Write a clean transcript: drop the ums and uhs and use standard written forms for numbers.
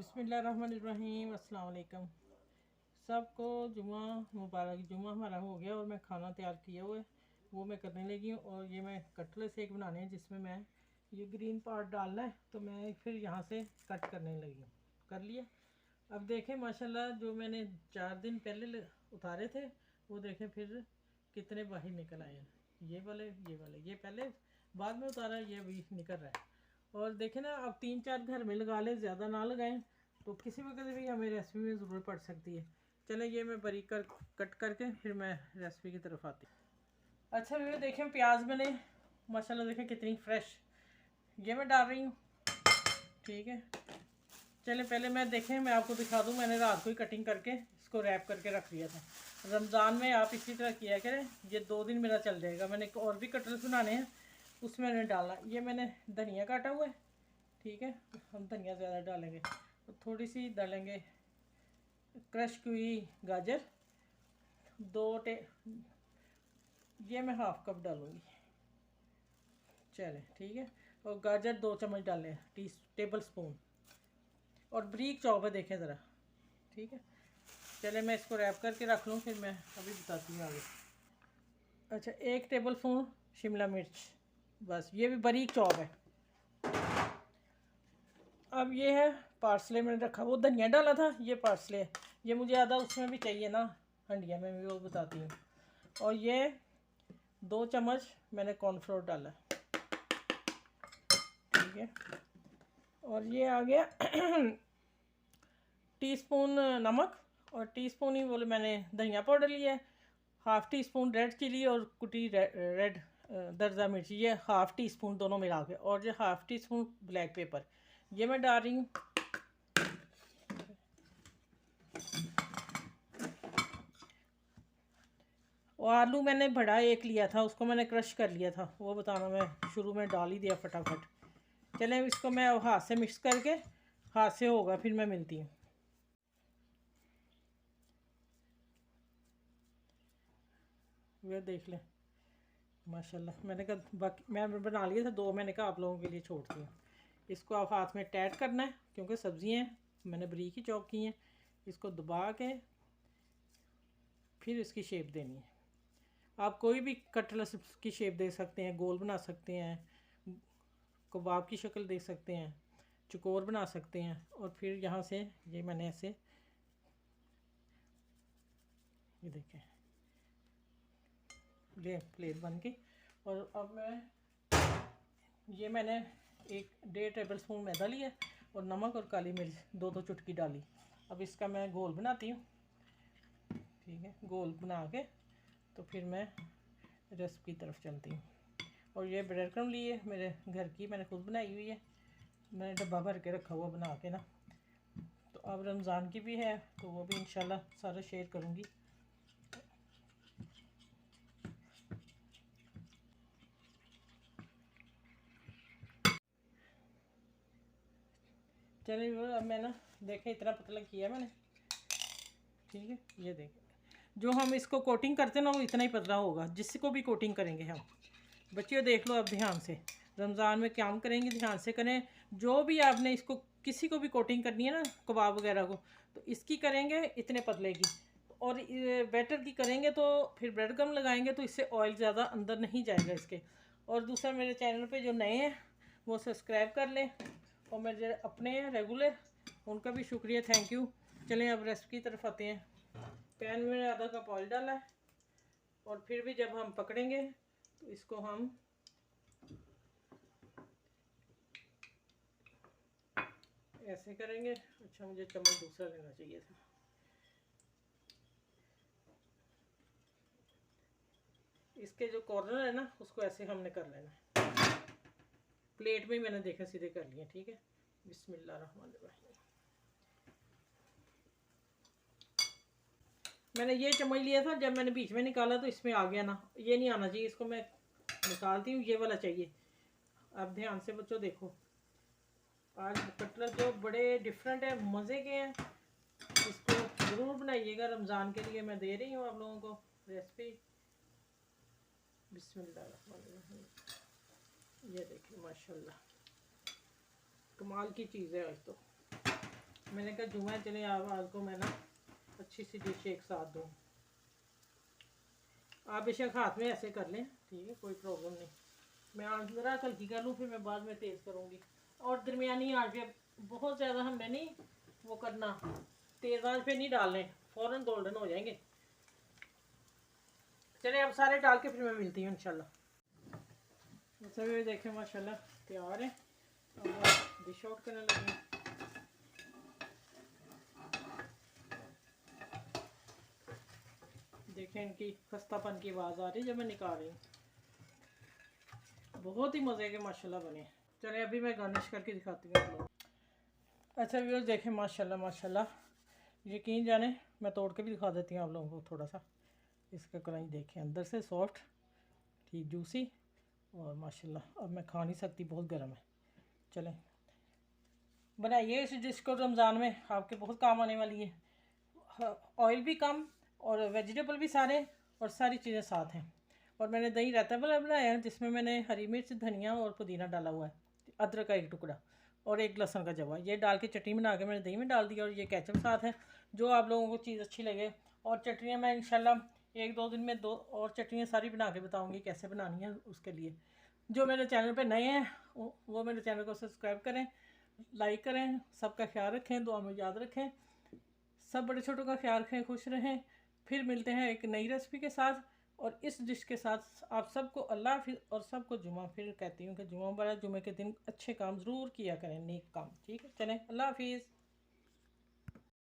बिस्मिल्लाहिर्रहमानिर्रहीम। अस्सलाम वालेकुम। सबको जुमा मुबारक। जुमा हमारा हो गया और मैं खाना तैयार किया हुआ है, वो मैं करने लगी हूँ। और ये मैं कटलेट्स एक बनाने हैं जिसमें मैं ये ग्रीन पार्ट डालना है, तो मैं फिर यहाँ से कट करने लगी हूँ। कर लिया। अब देखें माशाल्लाह, जो मैंने 4 दिन पहले उतारे थे वो देखें फिर कितने बाहर निकल आए हैं। ये वाले ये पहले बाद में उतारा, ये अभी निकल रहा है। और देखें ना, अब 3-4 घर में लगा लें, ज़्यादा ना लगाएं, तो किसी वक्त भी हमें रेसिपी में ज़रूरत पड़ सकती है। चलें, ये मैं बारीक कट करके फिर मैं रेसिपी की तरफ आती हूँ। अच्छा भैया देखें, प्याज मैंने माशाल्लाह देखें कितनी फ्रेश, ये मैं डाल रही हूँ। ठीक है, चलें पहले मैं देखें, मैं आपको दिखा दूँ। मैंने रात को ही कटिंग करके इसको रैप करके रख दिया था। रमज़ान में आप इसी तरह किया करें, ये 2 दिन मेरा चल जाएगा। मैंने और भी कटलेट्स बनाने हैं, उसमें मैंने डालना। ये मैंने धनिया काटा हुआ है। ठीक है, हम धनिया ज़्यादा डालेंगे, तो थोड़ी सी डालेंगे क्रश की हुई गाजर। ये मैं हाफ कप डालूँगी। चले ठीक है, और गाजर 2 चम्मच डालें, टेबल स्पून। और ब्रीक चॉप है, देखें ज़रा। ठीक है, चले मैं इसको रैप करके रख लूँ, फिर मैं अभी बताती हूँ आगे। अच्छा, 1 टेबल स्पून शिमला मिर्च, बस ये भी बारीक चॉप है। अब ये है पार्सले मैंने रखा, वो धनिया डाला था, ये पार्सले है। ये मुझे आधा उसमें भी चाहिए ना, हंडिया में भी, वो बताती हूँ। और ये 2 चम्मच मैंने कॉर्नफ्लोर डाला। ठीक है, और ये आ गया टीस्पून नमक, और टीस्पून ही बोले मैंने धनिया पाउडर लिया है। Half teaspoon red chilli और कुटी रेड दरजा मिर्ची, ये हाफ़ टी स्पून दोनों मिला के। और ये half tea spoon black pepper, ये मैं डाल रही हूँ। और आलू मैंने बड़ा 1 लिया था, उसको मैंने क्रश कर लिया था, वो बताना मैं शुरू में डाल ही दिया फटाफट। चलें, इसको मैं अब हाथ से मिक्स करके, हाथ से होगा फिर मैं मिलती हूँ। वे देख लें माशाल्लाह, मैंने कहा बाकी मैं बना लिया था 2, मैंने कहा आप लोगों के लिए छोड़ती हूँ। इसको आप हाथ में टाइट करना है, क्योंकि सब्ज़ियाँ हैं, मैंने बारीक ही चॉप की हैं। इसको दबा के फिर इसकी शेप देनी है। आप कोई भी कटलेट की शेप दे सकते हैं, गोल बना सकते हैं, कबाब की शक्ल दे सकते हैं, चकोर बना सकते हैं। और फिर यहाँ से ये मैंने ऐसे, ये देखें, ये प्लेट बन के। और अब ये मैंने 1.5 टेबल स्पून मैदा लिया और नमक और काली मिर्च 2-2 चुटकी डाली। अब इसका मैं गोल बनाती हूँ। ठीक है, गोल बना के तो फिर मैं रेसिपी की तरफ चलती हूँ। और ये ब्रेड क्रम्ब लिए मेरे घर की, मैंने खुद बनाई हुई है, मैंने डब्बा भर के रखा हुआ बना के ना। तो अब रमज़ान की भी है, तो वो भी इंशाल्लाह सारा शेयर करूँगी। चलिए, अब मैं ना देखें इतना पतला किया मैंने। ठीक है, ये देखें, जो हम इसको कोटिंग करते हैं ना, वो इतना ही पतला होगा जिसको भी कोटिंग करेंगे हम। बच्चियों देख लो अब ध्यान से, रमज़ान में क्या करेंगे ध्यान से करें। जो भी आपने इसको किसी को भी कोटिंग करनी है ना, कबाब वगैरह को, तो इसकी करेंगे इतने पतले की। और बैटर की करेंगे तो फिर ब्रेड गम लगाएंगे, तो इससे ऑयल ज़्यादा अंदर नहीं जाएगा इसके। और दूसरा, मेरे चैनल पे जो नए हैं वो सब्सक्राइब कर लें, और मेरे अपने हैं रेगुलर, उनका भी शुक्रिया, थैंक यू। चलें अब रेसिपी की तरफ आते हैं। पैन में आधा कप ऑयल डाला है, और फिर भी जब हम पकड़ेंगे तो इसको हम ऐसे करेंगे। अच्छा, मुझे चम्मच दूसरा लेना चाहिए था। इसके जो कॉर्नर है ना, उसको ऐसे हमने कर लेना है। प्लेट में ही मैंने देखा सीधे कर लिए। ठीक है, बिस्मिल्लाहिर्रहमानिर्रहीम। मैंने ये चम्मच लिया था, जब मैंने बीच में निकाला तो इसमें आ गया ना, ये नहीं आना चाहिए, इसको मैं निकालती हूँ, ये वाला चाहिए। अब ध्यान से बच्चों देखो, आज कटलेट जो बड़े डिफरेंट है, मज़े के हैं, इसको ज़रूर बनाइएगा। रमज़ान के लिए मैं दे रही हूँ आप लोगों को रेसिपी। बिस्मिल्लाहिर्रहमानिर्रहीम। ये देखिए माशाल्लाह, कमाल की चीज़ है आज तो। मैंने कहा जुम्मा चले आज को मैं ना अच्छी सी डिश एक साथ दूँ। आप बेशक हाथ में ऐसे कर लें, ठीक है, कोई प्रॉब्लम नहीं। मैं आँच ज़रा हल्की कर लूँ, फिर मैं बाद में तेज़ करूँगी। और दरमियानी आँच पे, बहुत ज़्यादा हमने नहीं वो करना, तेज़ आँच पे नहीं डालने, फ़ौरन गोल्डन हो जाएंगे। चलिए अब सारे डाल के फिर मैं मिलती हूँ इंशाल्लाह। सभी देखें माशाल्लाह तैयार है। अब डिश आउट करने लगे। देखें इनकी खस्तापन की आवाज़ आ रही है जब मैं निकाल रही हूँ। बहुत ही मज़े के माशाल्लाह बने। चलिए अभी मैं गार्निश करके दिखाती हूँ आप लोग। अच्छा व्यूअर्स देखें माशाल्लाह माशाल्लाह, यकीन जाने मैं तोड़ के भी दिखा देती हूँ आप लोगों को थोड़ा सा। इसका कलाई देखें अंदर से सॉफ्ट, ठीक जूसी, और माशाल्लाह अब मैं खा नहीं सकती, बहुत गर्म है। चलें बनाइए इस डिश को, रमज़ान में आपके बहुत काम आने वाली है। ऑयल भी कम और वेजिटेबल भी सारे और सारी चीज़ें साथ हैं। और मैंने दही रायता वाला बनाया है जिसमें मैंने हरी मिर्च, धनिया और पुदीना डाला हुआ है, अदरक का एक टुकड़ा और एक लहसुन का जवा, ये डाल के चटनी बना के मैंने दही में डाल दिया। और ये केचप साथ है, जो आप लोगों को चीज़ अच्छी लगे। और चटनियाँ मैं इंशाल्लाह एक दो दिन में 2 और चटनियाँ सारी बना के बताऊँगी कैसे बनानी है। उसके लिए जो मेरे चैनल पे नए हैं वो मेरे चैनल को सब्सक्राइब करें, लाइक करें। सबका ख्याल रखें, दुआ में याद रखें। सब बड़े छोटों का ख्याल रखें, खुश रहें। फिर मिलते हैं एक नई रेसिपी के साथ और इस डिश के साथ। आप सबको अल्लाह हाफिज़ और सबको जुमा, फिर कहती हूँ कि जुमा मुबारक। जुमे के दिन अच्छे काम ज़रूर किया करें, नेक काम, ठीक है। चलें, अल्लाह हाफिज़।